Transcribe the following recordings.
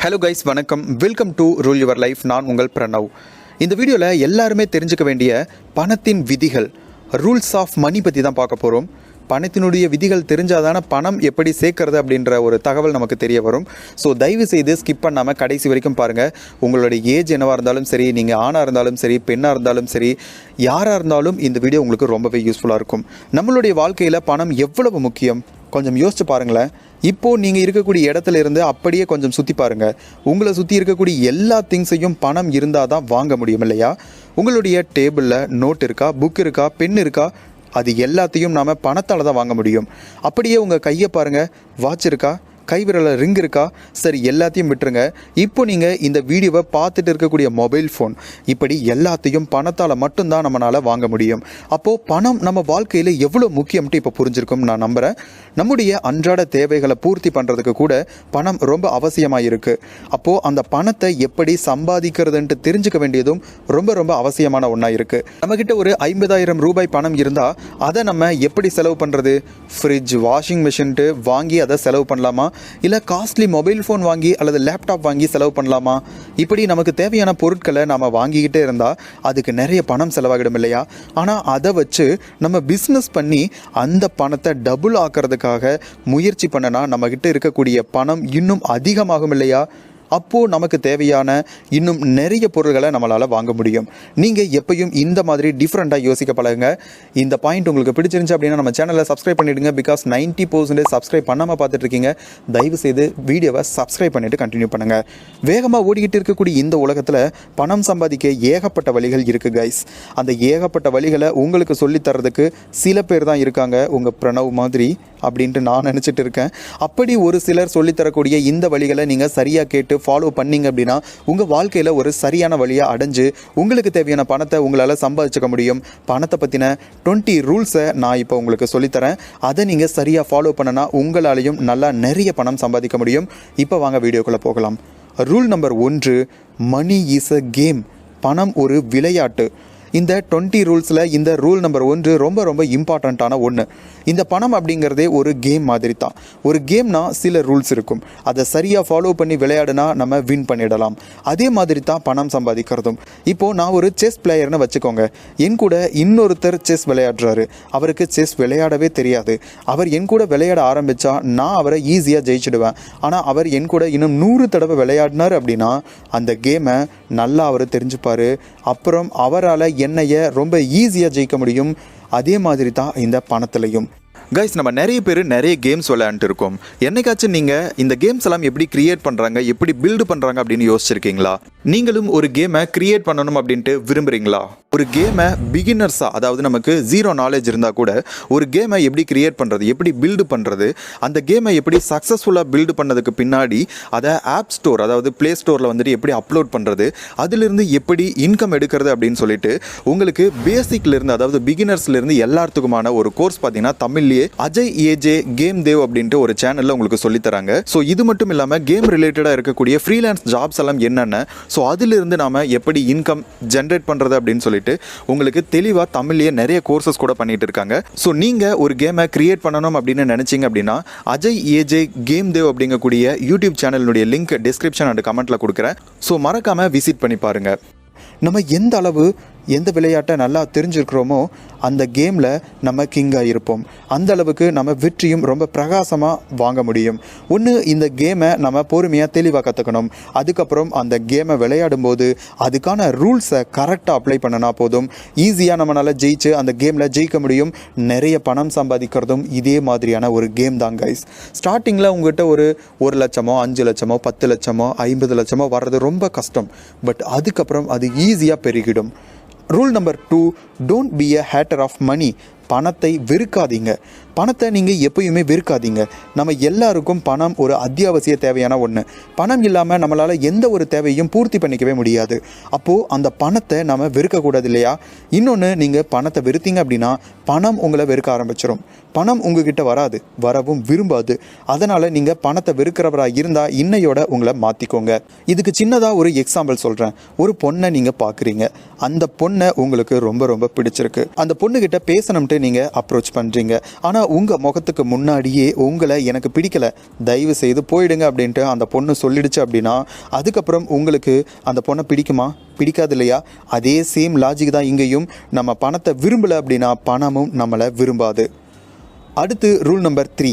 Hello guys, வணக்கம். Welcome to rule your life. நான் உங்கள் பிரணவ். இந்த வீடியோவில் எல்லாருமே தெரிஞ்சுக்க வேண்டிய பணத்தின் விதிகள், ரூல்ஸ் ஆஃப் மணி பற்றி தான் பார்க்க போகிறோம். பணத்தினுடைய விதிகள் தெரிஞ்சாதான பணம் எப்படி சேர்க்கறது அப்படின்ற ஒரு தகவல் நமக்கு தெரிய வரும். ஸோ தயவு செய்து ஸ்கிப் பண்ணாமல் கடைசி வரைக்கும் பாருங்கள். உங்களுடைய ஏஜ் என்னவாக இருந்தாலும் சரி, நீங்கள் ஆணாக இருந்தாலும் சரி, பெண்ணாக இருந்தாலும் சரி, யாராக இருந்தாலும் இந்த வீடியோ உங்களுக்கு ரொம்பவே யூஸ்ஃபுல்லாக இருக்கும். நம்மளுடைய வாழ்க்கையில் பணம் எவ்வளவு முக்கியம் கொஞ்சம் யோசிச்சு பாருங்களேன். இப்போது நீங்கள் இருக்கக்கூடிய இடத்துல இருந்து அப்படியே கொஞ்சம் சுற்றி பாருங்கள். உங்களை சுற்றி இருக்கக்கூடிய எல்லா திங்ஸையும் பணம் இருந்தால் தான் வாங்க முடியும் இல்லையா? உங்களுடைய டேபிளில் நோட் இருக்கா, புக் இருக்கா, பென் இருக்கா, அது எல்லாத்தையும் நாம் பணத்தால் தான் வாங்க முடியும். அப்படியே உங்கள் கையை பாருங்கள், வாட்ச் இருக்கா, கைவிரலில் ரிங் இருக்கா, சரி எல்லாத்தையும் விட்டுருங்க. இப்போ நீங்கள் இந்த வீடியோவை பார்த்துட்டு இருக்கக்கூடிய மொபைல் ஃபோன், இப்படி எல்லாத்தையும் பணத்தால் மட்டும்தான் நம்மளால் வாங்க முடியும். அப்போது பணம் நம்ம வாழ்க்கையில் எவ்வளோ முக்கியம்ட்டு இப்போ புரிஞ்சிருக்கும் நான் நம்புகிறேன். நம்முடைய அன்றாட தேவைகளை பூர்த்தி பண்ணுறதுக்கு கூட பணம் ரொம்ப அவசியமாக இருக்குது. அப்போது அந்த பணத்தை எப்படி சம்பாதிக்கிறதுன்ட்டு தெரிஞ்சுக்க வேண்டியதும் ரொம்ப ரொம்ப அவசியமான ஒன்றா இருக்குது. நம்மக்கிட்ட ஒரு 50,000 ரூபாய் பணம் இருந்தால் அதை நம்ம எப்படி செலவு பண்ணுறது? ஃப்ரிட்ஜ், வாஷிங் மிஷின்ட்டு வாங்கி அதை செலவு பண்ணலாமா, இல்லை காஸ்ட்லி மொபைல் ஃபோன் வாங்கி அல்லது லேப்டாப் வாங்கி செலவு பண்ணலாமா? இப்படி நமக்கு தேவையான பொருட்களை நாம் வாங்கிக்கிட்டே இருந்தால் அதுக்கு நிறைய பணம் செலவாகிடும் இல்லையா? ஆனால் அதை வச்சு நம்ம பிஸ்னஸ் பண்ணி அந்த பணத்தை டபுள் ஆக்கிறதுக்காக முயற்சி பண்ணனா நம்மக்கிட்ட இருக்கக்கூடிய பணம் இன்னும் அதிகமாகும் இல்லையா? அப்போது நமக்கு தேவையான இன்னும் நிறைய பொருட்களை நம்மளால் வாங்க முடியும். நீங்கள் எப்பயும் இந்த மாதிரி டிஃப்ரெண்ட்டாக யோசிக்க பழகுங்க. இந்த பாயிண்ட் உங்களுக்கு பிடிச்சிருந்துச்சு அப்படின்னா நம்ம சேனலை சப்ஸ்கிரைப் பண்ணிவிடுங்க. பிகாஸ் 90% சப்ஸ்கிரைப் பண்ணாமல் பார்த்துட்ருக்கீங்க. தயவுசெய்து வீடியோவை சப்ஸ்கிரைப் பண்ணிவிட்டு கண்டினியூ பண்ணுங்கள். வேகமாக ஓடிக்கிட்டு இருக்கக்கூடிய இந்த உலகத்தில் பணம் சம்பாதிக்க ஏகப்பட்ட வழிகள் இருக்குது கைஸ். அந்த ஏகப்பட்ட வழிகளை உங்களுக்கு சொல்லித்தரதுக்கு சில பேர் தான் இருக்காங்க, உங்கள் பிரணவ் மாதிரி அப்படின்ட்டு நான் நினச்சிட்டு இருக்கேன். அப்படி ஒரு சிலர் சொல்லித்தரக்கூடிய இந்த வழிகளை நீங்கள் சரியாக கேட்டு ஃபாலோ பண்ணிங்க அப்படின்னா உங்கள் வாழ்க்கையில் ஒரு சரியான வழியை அடைஞ்சு உங்களுக்கு தேவையான பணத்தை உங்களால் சம்பாதிச்சுக்க முடியும். பணத்தை பற்றின 20 ரூல்ஸை நான் இப்போ உங்களுக்கு சொல்லித்தரேன். அதை நீங்கள் சரியாக ஃபாலோ பண்ணனா உங்களாலையும் நல்லா நிறைய பணம் சம்பாதிக்க முடியும். இப்போ வாங்க வீடியோக்குள்ளே போகலாம். Rule number 1, money is a game. பணம் ஒரு விளையாட்டு. இந்த 20 ரூல்ஸில் இந்த ரூல் நம்பர் 1 ரொம்ப ரொம்ப இம்பார்ட்டண்ட்டான ஒன்று. இந்த பணம் அப்படிங்கிறதே ஒரு கேம் மாதிரி தான். ஒரு கேம்னா சில ரூல்ஸ் இருக்கும், அதை சரியாக ஃபாலோ பண்ணி விளையாடுனா நம்ம வின் பண்ணிடலாம். அதே மாதிரி தான் பணம் சம்பாதிக்கிறதும். இப்போது நான் ஒரு செஸ் பிளேயர்னு வச்சுக்கோங்க. என் கூட இன்னொருத்தர் செஸ் விளையாடுறாரு. அவருக்கு செஸ் விளையாடவே தெரியாது. அவர் என் கூட விளையாட ஆரம்பித்தா நான் அவரை ஈஸியாக ஜெயிச்சிடுவேன். ஆனால் அவர் என் கூட இன்னும் 100 தடவை விளையாடினார் அப்படின்னா அந்த கேமை நல்லா அவர் தெரிஞ்சுப்பார். அப்புறம் அவரால் என்னைய ரொம்ப ஈஸியாக ஜெயிக்க முடியும். அதே மாதிரி தான் இந்த பணத்துலையும். கைஸ், நம்ம நிறைய பேர் நிறைய கேம்ஸ் விளையாண்டுட்டு இருக்கோம். என்னைக்காச்சும் நீங்கள் இந்த கேம்ஸ் எல்லாம் எப்படி கிரியேட் பண்ணுறாங்க, எப்படி பில்டு பண்ணுறாங்க அப்படின்னு யோசிச்சிருக்கீங்களா? நீங்களும் ஒரு கேமை கிரியேட் பண்ணணும் அப்படின்ட்டு விரும்புகிறீங்களா? ஒரு கேமை பிகினர்ஸாக, அதாவது நமக்கு 0 நாலேஜ் இருந்தால் கூட ஒரு கேமை எப்படி கிரியேட் பண்ணுறது, எப்படி பில்டு பண்ணுறது, அந்த கேமை எப்படி சக்ஸஸ்ஃபுல்லாக பில்டு பண்ணதுக்கு பின்னாடி அதை ஆப் ஸ்டோர், அதாவது ப்ளே ஸ்டோரில் வந்துட்டு எப்படி அப்லோட் பண்ணுறது, அதிலிருந்து எப்படி இன்கம் எடுக்கிறது அப்படின்னு சொல்லிட்டு உங்களுக்கு பேசிக்லேருந்து, அதாவது பிகினர்ஸ்லேருந்து எல்லாத்துக்குமான ஒரு கோர்ஸ் பார்த்தீங்கன்னா தமிழ்லேயே அஜய் ஏஜே கேம் தேவ் அப்படின்ட்டு ஒரு சேனல்ல உங்களுக்கு சொல்லி தராங்க. ஸோ இது மட்டும் இல்லாமல் கேம் ரிலேட்டடாக இருக்கக்கூடிய ஃப்ரீலான்ஸ் ஜாப்ஸ் எல்லாம் என்னென்ன, ஸோ அதிலிருந்து நாம எப்படி இன்கம் ஜென்ரேட் பண்ணுறது அப்படின்னு சொல்லிட்டு உங்களுக்கு தெளிவாக தமிழ்லேயே நிறைய கோர்சஸ் கூட பண்ணிட்டு இருக்காங்க. ஸோ நீங்கள் ஒரு கேமை கிரியேட் பண்ணணும் அப்படின்னு நினைச்சீங்க அப்படின்னா அஜய் ஏஜே கேம் தேவ் அப்படிங்கக்கூடிய யூடியூப் சேனலுடைய லிங்க் டிஸ்கிரிப்ஷன் அண்ட் கமெண்ட்ல கொடுக்குறேன். ஸோ மறக்காம விசிட் பண்ணி பாருங்க. நம்ம எந்த அளவு எந்த விளையாட்டை நல்லா தெரிஞ்சிருக்கிறோமோ அந்த கேமில் நம்ம கிங்காக இருப்போம். அந்த அளவுக்கு நம்ம வெற்றியும் ரொம்ப பிரகாசமாக வாங்க முடியும். ஒன்று, இந்த கேமை நம்ம பொறுமையாக தெளிவாக கற்றுக்கணும். அதுக்கப்புறம் அந்த கேமை விளையாடும் போது அதுக்கான ரூல்ஸை கரெக்டாக அப்ளை பண்ணினா போதும், ஈஸியாக நம்மளால் ஜெயிச்சு அந்த கேமில் ஜெயிக்க முடியும். நிறைய பணம் சம்பாதிக்கிறதும் இதே மாதிரியான ஒரு கேம் தான் கைஸ். ஸ்டார்டிங்கில் உங்கள்கிட்ட ஒரு 1 லட்சமோ 5 லட்சமோ 10 லட்சமோ 50 லட்சமோ வர்றது ரொம்ப கஷ்டம். பட் அதுக்கப்புறம் அது ஈஸியாக பெருகிடும். Rule number 2, don't be a hater of money. பணத்தை வெறுக்காதீங்க. பணத்தை நீங்கள் எப்பயுமே வெறுக்காதீங்க. நம்ம எல்லாருக்கும் பணம் ஒரு அத்தியாவசிய தேவையான ஒன்று. பணம் இல்லாமல் நம்மளால் எந்த ஒரு தேவையும் பூர்த்தி பண்ணிக்கவே முடியாது. அப்போது அந்த பணத்தை நம்ம வெறுக்கக்கூடாது இல்லையா? இன்னொன்று, நீங்கள் பணத்தை வெறுத்தீங்க அப்படின்னா பணம் உங்களை வெறுக்க ஆரம்பிச்சிடும். பணம் உங்ககிட்ட வராது, வரவும் விரும்பாது. அதனால் நீங்கள் பணத்தை வெறுக்கிறவராக இருந்தால் இன்னையோட உங்களை மாற்றிக்கோங்க. இதுக்கு சின்னதாக ஒரு எக்ஸாம்பிள் சொல்கிறேன். ஒரு பொண்ணை நீங்கள் பார்க்குறீங்க, அந்த பொண்ணை உங்களுக்கு ரொம்ப ரொம்ப பிடிச்சிருக்கு. அந்த பொண்ணுக்கிட்ட பேசணும்ட்டு நீங்கள் அப்ரோச் பண்ணுறீங்க. ஆனால் உங்கள் முகத்துக்கு முன்னாடியே உங்களை எனக்கு பிடிக்கலை, தயவு செய்து போயிடுங்க அப்படின்ட்டு அந்த பொண்ணு சொல்லிடுச்சு அப்படின்னா அதுக்கப்புறம் உங்களுக்கு அந்த பொண்ணை பிடிக்குமா? பிடிக்காது இல்லையா? அதே சேம் லாஜிக் தான் இங்கேயும். நம்ம பணத்தை விரும்பலை அப்படின்னா பணமும் நம்மளை விரும்பாது. அடுத்து rule number 3,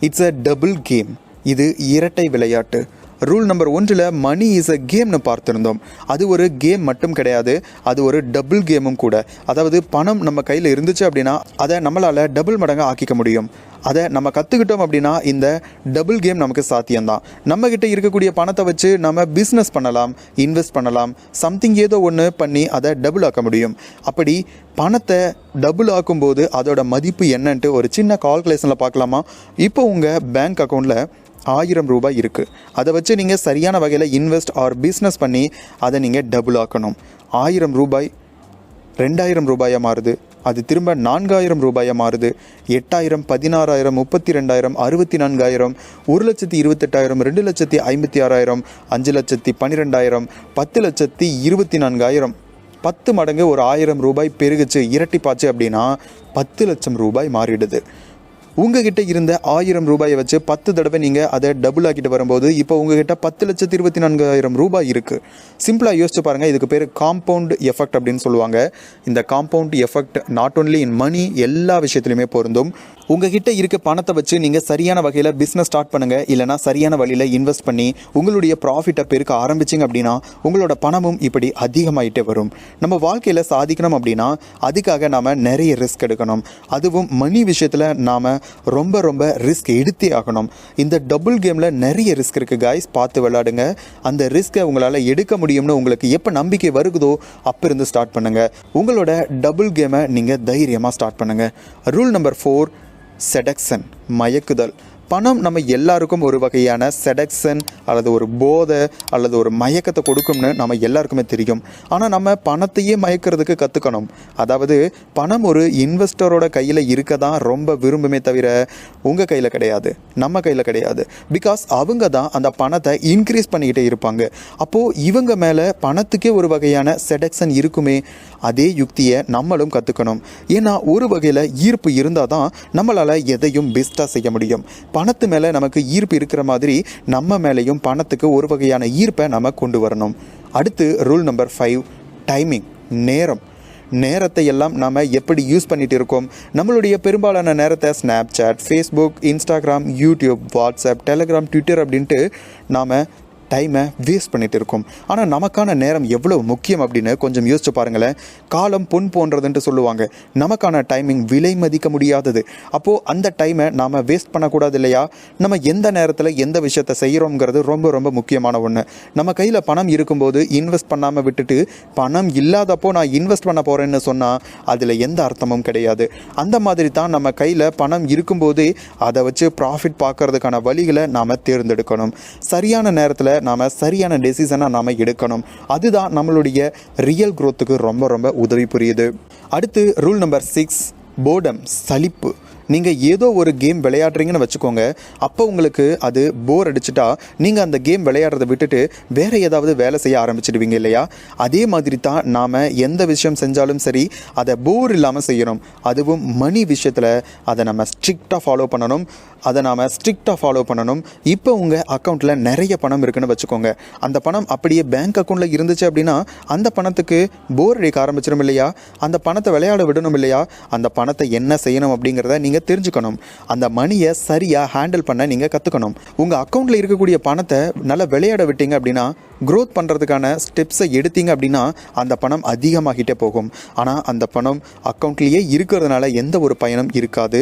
it's a double game. இது இரட்டை விளையாட்டு. Rule number 1 money is a கேம்னு பார்த்துருந்தோம். அது ஒரு கேம் மட்டும் கிடையாது, அது ஒரு டபுள் கேமும் கூட. அதாவது பணம் நம்ம கையில் இருந்துச்சு அப்படின்னா அதை நம்மளால் டபுள் மடங்காக ஆக்கிக்க முடியும். அதை நம்ம கற்றுக்கிட்டோம் அப்படின்னா இந்த டபுள் கேம் நமக்கு சாத்தியம்தான். நம்மக்கிட்ட இருக்கக்கூடிய பணத்தை வச்சு நம்ம பிஸ்னஸ் பண்ணலாம், இன்வெஸ்ட் பண்ணலாம், சம்திங் ஏதோ ஒன்று பண்ணி அதை டபுள் ஆக்க முடியும். அப்படி பணத்தை டபுள் ஆக்கும்போது அதோட மதிப்பு என்னன்ட்டு ஒரு சின்ன கால்குலேஷனில் பார்க்கலாமா? இப்போ உங்கள் பேங்க் அக்கௌண்ட்டில் 1000 ரூபாய் இருக்குது. அதை வச்சு நீங்கள் சரியான வகையில் இன்வெஸ்ட் ஆர் பிஸ்னஸ் பண்ணி அதை நீங்கள் டபுள் ஆக்கணும். 1000 ரூபாய் 2000 ரூபாயாக மாறுது, அது திரும்ப 4000 ரூபாயாக மாறுது, 8000, 16000, 32000, 64000, 1,28,000, 2,56,000, 5,12,000, 10,24,000. 10 மடங்கு ஒரு 1000 ரூபாய் பெருகுச்சு, இரட்டிப்பாச்சு அப்படின்னா 10 லட்சம் ரூபாய் மாறிடுது. உங்ககிட்ட இருந்த 1000 ரூபாயை வச்சு 10 தடவை நீங்கள் அதை டபுள் ஆக்கிட்டு வரும்போது இப்போ உங்ககிட்ட 10,24,000 ரூபாய் இருக்குது. சிம்பிளாக யோசிச்சு பாருங்கள். இதுக்கு பேர் காம்பவுண்ட் எஃபெக்ட் அப்படின்னு சொல்லுவாங்க. இந்த compound effect not only in money, எல்லா விஷயத்துலையுமே பொருந்தும். உங்ககிட்ட இருக்க பணத்தை வச்சு நீங்கள் சரியான வகையில் பிஸ்னஸ் ஸ்டார்ட் பண்ணுங்கள், இல்லைனா சரியான வழியில் இன்வெஸ்ட் பண்ணி உங்களுடைய ப்ராஃபிட்டை பெருக்க ஆரம்பிச்சிங்க அப்படின்னா உங்களோட பணமும் இப்படி அதிகமாகிட்டே வரும். நம்ம வாழ்க்கையில் சாதிக்கணும் அப்படின்னா அதுக்காக நாம் நிறைய ரிஸ்க் எடுக்கணும். அதுவும் மணி விஷயத்தில் நாம் ரொம்ப ரொம்ப ரிஸ்க் எடுத்தே ஆகணும். இந்த டபுள் கேமில் நிறைய ரிஸ்க் இருக்குது காய்ஸ், பார்த்து விளையாடுங்க. அந்த ரிஸ்க்கை உங்களால் எடுக்க முடியும்னு உங்களுக்கு எப்போ நம்பிக்கை வருகுதோ அப்போ இருந்து ஸ்டார்ட் பண்ணுங்கள். உங்களோட டபுள் கேமை நீங்கள் தைரியமாக ஸ்டார்ட் பண்ணுங்கள். ரூல் நம்பர் 4, செடக்ஷன், மயக்குதல். பணம் நம்ம எல்லாருக்கும் ஒரு வகையான செடக்ஷன் அல்லது ஒரு போதை அல்லது ஒரு மயக்கத்தை கொடுக்கும்னு நம்ம எல்லாருக்குமே தெரியும். ஆனால் நம்ம பணத்தையே மயக்கிறதுக்கு கற்றுக்கணும். அதாவது பணம் ஒரு இன்வெஸ்டரோட கையில் இருக்க தான் ரொம்ப விரும்புமே தவிர உங்கள் கையில் கிடையாது, நம்ம கையில் கிடையாது. பிகாஸ் அவங்க தான் அந்த பணத்தை இன்க்ரீஸ் பண்ணிக்கிட்டே இருப்பாங்க. அப்போது இவங்க மேலே பணத்துக்கே ஒரு வகையான செடக்ஷன் இருக்குமே. அதே யுக்தியை நம்மளும் கற்றுக்கணும். ஏன்னா ஒரு வகையில் ஈர்ப்பு இருந்தால் தான் நம்மளால் எதையும் பெஸ்ட்டாக செய்ய முடியும். பணத்து மேலே நமக்கு ஈர்ப்பு இருக்கிற மாதிரி நம்ம மேலேயும் பணத்துக்கு ஒரு வகையான ஈர்ப்பை நம்ம கொண்டு வரணும். அடுத்து ரூல் நம்பர் 5, டைமிங், நேரம். நேரத்தை எல்லாம் நாம் எப்படி யூஸ் பண்ணிகிட்டு இருக்கோம்? நம்மளுடைய பெரும்பாலான நேரத்தை Snapchat, Facebook, Instagram, YouTube, WhatsApp, Telegram, Twitter அப்படின்ட்டு நாம் டைமை வேஸ்ட் பண்ணிகிட்டு இருக்கோம். ஆனால் நமக்கான நேரம் எவ்வளோ முக்கியம் அப்படின்னு கொஞ்சம் யோசிச்சு பாருங்களேன். காலம் பொன் போன்றதுன்ட்டு சொல்லுவாங்க. நமக்கான டைமிங் விலை மதிக்க முடியாதது. அப்போது அந்த டைமை நாம் வேஸ்ட் பண்ணக்கூடாது இல்லையா? நம்ம எந்த நேரத்தில் எந்த விஷயத்தை செய்கிறோங்கிறது ரொம்ப ரொம்ப முக்கியமான ஒன்று. நம்ம கையில் பணம் இருக்கும்போது இன்வெஸ்ட் பண்ணாமல் விட்டுட்டு பணம் இல்லாதப்போ நான் இன்வெஸ்ட் பண்ண போகிறேன்னு சொன்னால் அதில் எந்த அர்த்தமும் கிடையாது. அந்த மாதிரி தான் நம்ம கையில் பணம் இருக்கும்போதே அதை வச்சு ப்ராஃபிட் பார்க்கறதுக்கான வழிகளை நாம் தேர்ந்தெடுக்கணும். சரியான நேரத்தில் நாம் சரியான டெசிஷனை நாம் எடுக்கணும். அதுதான் நம்மளுடைய ரியல் க்ரோத்துக்கு ரொம்ப ரொம்ப உதவி புரியுது. அடுத்து ரூல் நம்பர் 6, போர்டம், சலிப்பு. நீங்கள் ஏதோ ஒரு கேம் விளையாடுறீங்கன்னு வச்சுக்கோங்க. அப்போ உங்களுக்கு அது போர் அடிச்சுட்டா நீங்கள் அந்த கேம் விளையாடுறதை விட்டுட்டு வேறு ஏதாவது வேலை செய்ய ஆரம்பிச்சிடுவீங்க இல்லையா? அதே மாதிரி தான் நாம் எந்த விஷயம் செஞ்சாலும் சரி அதை போர் இல்லாமல் செய்யணும். அதுவும் மணி விஷயத்தில் அதை நம்ம ஸ்ட்ரிக்டாக ஃபாலோ பண்ணணும். இப்போ உங்கள் அக்கௌண்ட்டில் நிறைய பணம் இருக்குன்னு வச்சுக்கோங்க. அந்த பணம் அப்படியே பேங்க் அக்கௌண்ட்டில் இருந்துச்சு அப்படின்னா அந்த பணத்துக்கு போர் அடிக்க ஆரம்பிச்சிடும் இல்லையா? அந்த பணத்தை விளையாட விடணும் இல்லையா? அந்த பணத்தை என்ன செய்யணும் அப்படிங்கிறத நீங்கள் தெரிஞ்சுக்கணும். அந்த மணியை சரியாக ஹேண்டில் பண்ண நீங்கள் கற்றுக்கணும். உங்கள் அக்கௌண்ட்டில் இருக்கக்கூடிய பணத்தை நல்லா விளையாட விட்டீங்க அப்படின்னா, க்ரோத் பண்ணுறதுக்கான ஸ்டெப்ஸை எடுத்தீங்க அப்படின்னா அந்த பணம் அதிகமாகிட்டே போகும். ஆனால் அந்த பணம் அக்கௌண்ட்லேயே இருக்கிறதுனால எந்த ஒரு பயனும் இருக்காது,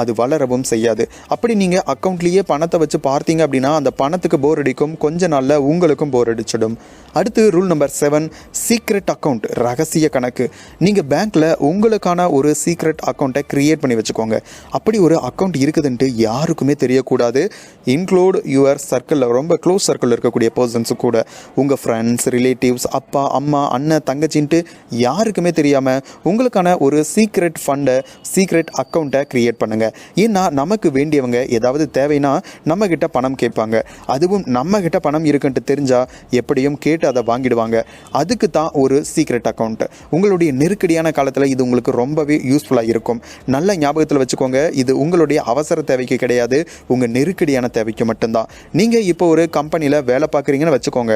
அது வளரவும் செய்யாது. அப்படி நீங்கள் அக்கௌண்ட்லேயே பணத்தை வச்சு பார்த்தீங்க அப்படின்னா அந்த பணத்துக்கு போர் அடிக்கும், கொஞ்ச நாளில் உங்களுக்கும் போர் அடிச்சிடும். அடுத்து ரூல் நம்பர் 7, சீக்ரெட் அக்கௌண்ட், ரகசிய கணக்கு. நீங்கள் பேங்க்கில் உங்களுக்கான ஒரு சீக்ரெட் அக்கௌண்ட்டை க்ரியேட் பண்ணி வச்சுக்கோங்க. அப்படி ஒரு அக்கௌண்ட் இருக்குதுன்ட்டு யாருக்குமே தெரியக்கூடாது, இன்க்ளூட் யுவர் சர்க்கிளில், ரொம்ப க்ளோஸ் சர்க்கிளில் இருக்கக்கூடிய பர்சன்ஸு கூட. உங்கள் ஃப்ரெண்ட்ஸ், ரிலேட்டிவ்ஸ், அப்பா, அம்மா, அண்ணன், தங்கச்சின்ட்டு யாருக்குமே தெரியாமல் உங்களுக்கான ஒரு சீக்ரெட் ஃபண்டை, சீக்ரெட் அக்கௌண்ட்டை க்ரியேட் பண்ணுங்கள். பண்ணுங்கள். ஏன்னா நமக்கு வேண்டியவங்க ஏதாவது தேவைன்னா நம்மக்கிட்ட பணம் கேட்பாங்க. அதுவும் நம்மக்கிட்ட பணம் இருக்குன்ட்டு தெரிஞ்சால் எப்படியும் கேட்டு அதை வாங்கிடுவாங்க. அதுக்கு தான் ஒரு சீக்ரெட் அக்கௌண்ட். உங்களுடைய நெருக்கடியான காலத்தில் இது உங்களுக்கு ரொம்பவே யூஸ்ஃபுல்லாக இருக்கும். நல்ல ஞாபகத்தில் வச்சுக்கோங்க, இது உங்களுடைய அவசர தேவைக்கு கிடையாது, உங்கள் நெருக்கடியான தேவைக்கு மட்டும்தான். நீங்கள் இப்போ ஒரு கம்பெனியில் வேலை பார்க்குறீங்கன்னு வச்சுக்கோங்க.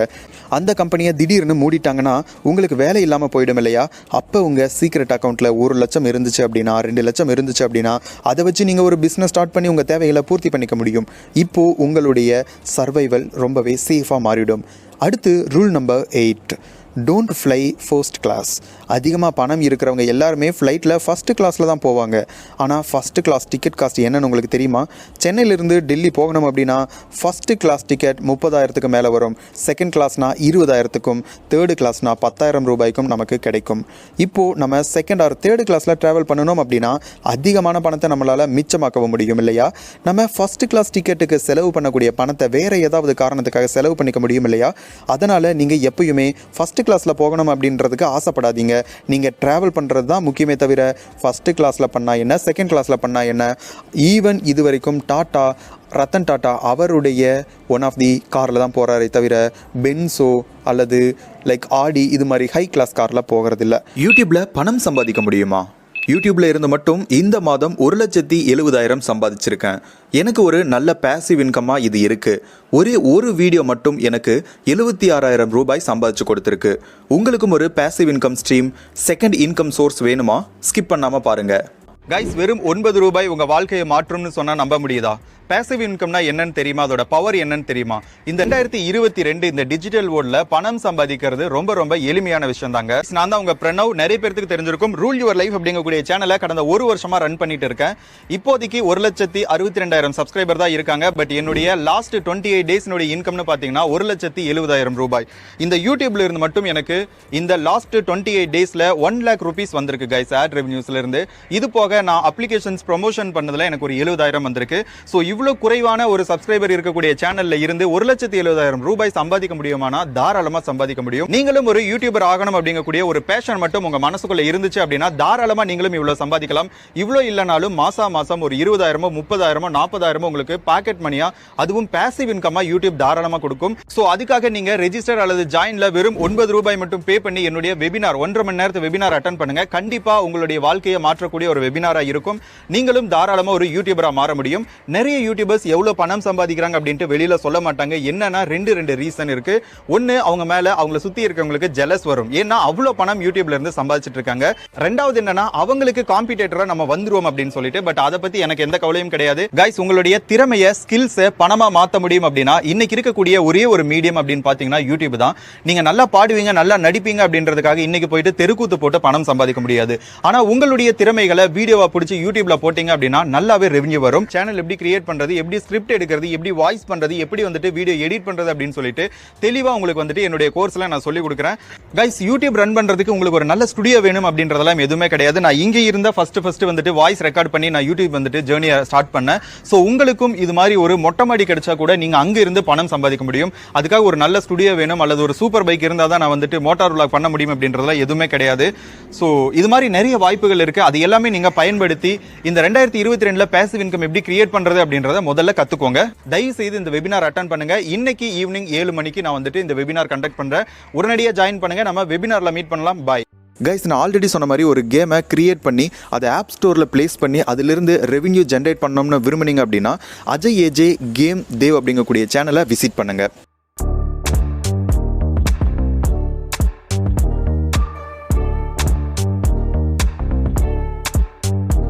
அந்த கம்பெனியை திடீர்னு மூடிட்டாங்கன்னா உங்களுக்கு வேலை இல்லாமல் போயிடும் இல்லையா? அப்போ உங்கள் சீக்ரெட் அக்கௌண்ட்டில் 1 லட்சம் இருந்துச்சு அப்படின்னா, 2 லட்சம் இருந்துச்சு அப்படின்னா, அதை வச்சு நீங்கள் ஒரு பிஸ்னஸ் ஸ்டார்ட் பண்ணி உங்கள் தேவைகளை பூர்த்தி பண்ணிக்க முடியும். இப்போது உங்களுடைய சர்வைவல் ரொம்பவே சேஃபாக மாறிடும். அடுத்து rule number 8, don't fly first class. அதிகமாக பணம் இருக்கிறவங்க எல்லாருமே ஃப்ளைட்டில் ஃபஸ்ட்டு கிளாஸில் தான் போவாங்க. ஆனால் ஃபஸ்ட்டு கிளாஸ் டிக்கெட் காஸ்ட் என்னன்னு உங்களுக்கு தெரியுமா? சென்னையிலிருந்து டெல்லி போகணும் அப்படின்னா ஃபஸ்ட்டு கிளாஸ் டிக்கெட் 30,000க்கு மேலே வரும். செகண்ட் கிளாஸ்னால் 20,000க்கும், தேர்டு கிளாஸ்னால் 10,000 ரூபாய்க்கும் நமக்கு கிடைக்கும். இப்போது நம்ம செகண்ட் ஆர் தேர்டு கிளாஸில் ட்ராவல் பண்ணணும் அப்படின்னா அதிகமான பணத்தை நம்மளால் மிச்சமாக்கவும் முடியும் இல்லையா? நம்ம ஃபஸ்ட்டு கிளாஸ் டிக்கெட்டுக்கு செலவு பண்ணக்கூடிய பணத்தை வேறு ஏதாவது காரணத்துக்காக செலவு பண்ணிக்க முடியும் இல்லையா? அதனால் நீங்கள் எப்பயுமே ஃபஸ்ட்டு கிளாஸில் போகணும் அப்படின்றதுக்கு ஆசைப்படாதீங்க. நீங்கள் ட்ராவல் பண்ணுறது தான் முக்கியமே தவிர ஃபஸ்ட்டு கிளாஸில் பண்ணால் என்ன, செகண்ட் கிளாஸில் பண்ணால் என்ன. ஈவன் இது வரைக்கும் ரத்தன் டாட்டா அவருடைய ஒன் ஆஃப் தி காரில் தான் போகிறாரே தவிர பென்ஸோ அல்லது லைக் ஆடி இது மாதிரி ஹை கிளாஸ் காரில் போகிறதில்ல. யூடியூப்பில் பணம் சம்பாதிக்க முடியுமா? யூடியூப்பில் இருந்து மட்டும் இந்த மாதம் 1,70,000 சம்பாதிச்சிருக்கேன். எனக்கு ஒரு நல்ல பேசிவ் இன்கமாக இது இருக்குது. ஒரு வீடியோ மட்டும் எனக்கு 76,000 ரூபாய் சம்பாதிச்சு கொடுத்துருக்கு. உங்களுக்கும் ஒரு passive income stream, second income source வேணுமா? ஸ்கிப் பண்ணாமல் பாருங்கள். கைஸ், வெறும் 9 ரூபாய் உங்கள் வாழ்க்கையை மாற்றும்னு சொன்னால் நம்ப முடியுதா? பேசிவ் இன்கம்னா என்னன்னு தெரியுமா? அதோட பவர் என்னன்னு தெரியுமா? இந்த 2022 இந்த டிஜிட்டல் வேர்ல்ட்ல பணம் சம்பாதிக்கிறது ரொம்ப ரொம்ப எளிமையான விஷயம் தாங்க. நான் தான் உங்க பிரணவ். நிறைய பேருக்கு தெரிஞ்சிருக்கும், ரூல் யுவர் லைஃப் அப்படிங்கக்கூடிய சேனலை கடந்த 1 வருஷமா ரன் பண்ணிட்டு இருக்கேன். இப்போதைக்கு 1,62,000 சப்ஸ்கிரைபர் தான் இருக்காங்க. பட் என்னுடைய லாஸ்ட் 28 டேஸ் இன்கம்னு பாத்தீங்கன்னா 1,70,000 ரூபாய். இந்த யூடியூப்ல இருந்து மட்டும் எனக்கு இந்த லாஸ்ட் 28 டேஸ்ல 1 lakh rupees வந்திருக்கு கைஸ், ஆட் ரெவன்யூஸ்ல இருந்து. இது போக நான் அப்ளிகேஷன்ஸ் ப்ரொமோஷன் பண்ணதுல எனக்கு ஒரு 70,000 வந்திருக்கு. ஸோ இவ்வளவு குறைவான ஒரு சப்ஸ்கிரைபர் இருக்கக்கூடிய சேனல்ல இருந்து 1,70,000 ரூபாய் சம்பாதிக்க முடியுமானா தாராளமா சம்பாதிக்க முடியும். நீங்களும் ஒரு யூடியூபர் ஆகணும் அப்படிங்கக்கூடிய ஒரு பேஷன் மட்டும் உங்க மனசுக்குள்ள இருந்துச்சு அப்படின்னா தாராளமா நீங்களும் இவ்வளவு சம்பாதிக்கலாம். இவ்வளவு இல்லைனாலும் மாசம் ஒரு 20,000 30,000 40,000 உங்களுக்கு பாக்கெட் மணியா, அதுவும் பேசிவ் இன்கமா யூடியூப் தாராளமா கொடுக்கும். சோ அதுக்காக நீங்க ரெஜிஸ்டர் அல்லது ஜாயின்ல வெறும் 9 ரூபாய் மட்டும் பே பண்ணி என்னுடைய வெபினார் 1.5 மணி நேரத்து வெபினார் அட்டெண்ட் பண்ணுங்க. கண்டிப்பா உங்களுடைய வாழ்க்கையை மாற்றக்கூடிய ஒரு வெபினாரா இருக்கும். நீங்களும் தாராளமா ஒரு யூடியூபரா மாற முடியும். நிறைய யூடியூபர்ஸ் எவ்வளவு பணம் சம்பாதிக்கிறாங்க அப்படின்ட்டு வெளியில சொல்ல மாட்டாங்க. என்னன்னா ரெண்டு ரீசன் இருக்கு. ஒன்னு, அவங்க மேல அவங்கள சுத்தி இருக்கவங்களுக்கு ஜெலஸ் வரும். ஏன்னா அவ்வளவு பணம் யூடியூப்ல இருந்து சம்பாதிச்சிட்டு இருக்காங்க. ரெண்டாவது என்னன்னா, அவங்களுக்கு காம்படிட்டரா நம்ம வந்துருவோம் அப்படின்னு சொல்லிட்டு. பட் அதை பத்தி எனக்கு எந்த கவலையும் கிடையாது. கைஸ், உங்களுடைய திறமைய, ஸ்கில்ஸ் பணமா மாத்த முடியும் அப்படின்னா இன்னைக்கு இருக்கக்கூடிய ஒரே ஒரு மீடியம் அப்படின்னு பாத்தீங்கன்னா யூடியூப் தான். நீங்க நல்லா பாடுவீங்க, நல்லா நடிப்பீங்க அப்படின்றதுக்காக இன்னைக்கு போயிட்டு தெருக்கூத்து போட்டு பணம் சம்பாதிக்க முடியாது. ஆனா உங்களுடைய திறமைகளை வீடியோவா பிடிச்சி யூடியூப்ல போட்டீங்க அப்படின்னா நல்லாவே ரெவென்யூ வரும். சேனல் எப்படி கிரியேட் பண்றது, எப்படி ஸ்கிரிப்ட் எடுக்கிறது, எப்படி வாய்ஸ் பண்றது, எப்படி வீடியோ எடிட் பண்றது அப்படின்னு சொல்லிட்டு தெளிவா உங்களுக்கு என்னுடைய கோர்ஸ்ல நான் சொல்லி கொடுக்குறேன். கைஸ், யூடியூப் ரன் பண்றதுக்கு உங்களுக்கு ஒரு நல்ல ஸ்டுடியோ வேணும் அப்படின்றதெல்லாம் எதுவுமே கிடையாது. நான் இங்க இருந்த ஃபர்ஸ்ட் வாய்ஸ் ரெக்கார்ட் பண்ணி நான் யூடியூப் ஜர்னியை ஸ்டார்ட் பண்ணேன். சோ உங்களுக்கும் இது மாதிரி ஒரு மொட்டை மாடி கிடைச்சா கூட நீங்க அங்க இருந்து பணம் சம்பாதிக்க முடியும். அதுக்காக ஒரு நல்ல ஸ்டுடியோ வேணும் அல்லது ஒரு சூப்பர் பைக் இருந்தா தான் நான் மோட்டார் விளாக் பண்ண முடியும் அப்படின்றதெல்லாம் எதுவுமே கிடையாது. சோ இது மாதிரி நிறைய வாய்ப்புகள் இருக்கு. அது எல்லாமே நீங்க பயன்படுத்தி இந்த 2022ல பேசிவ் இன்கம் எப்படி கிரியேட் பண்றது அப்படின்றத முதல்ல கத்துக்கோங்க. தயவு செய்து இந்த வெபினார் அட்டெண்ட் பண்ணுங்க. இன்னைக்கு ஈவினிங் 7 மணிக்கு நான் இந்த வெபினார் கண்டக்ட் பண்றேன். உடனடியா ஜாயின் பண்ணுங்க. நம்ம வெபினார்ல மீட் பண்ணலாம். பாய். கைஸ், நான் ஆல்ரெடி சொன்ன மாதிரி ஒரு கேமை கிரியேட் பண்ணி அதை ஆப் ஸ்டோரில் பிளேஸ் பண்ணி அதிலிருந்து ரெவென்யூ ஜென்ரேட் பண்ணணும்னு விரும்புனீங்க அப்படின்னா அஜய் ஏஜே கேம் தேவ் அப்படிங்கக்கூடிய சேனலை விசிட் பண்ணுங்க.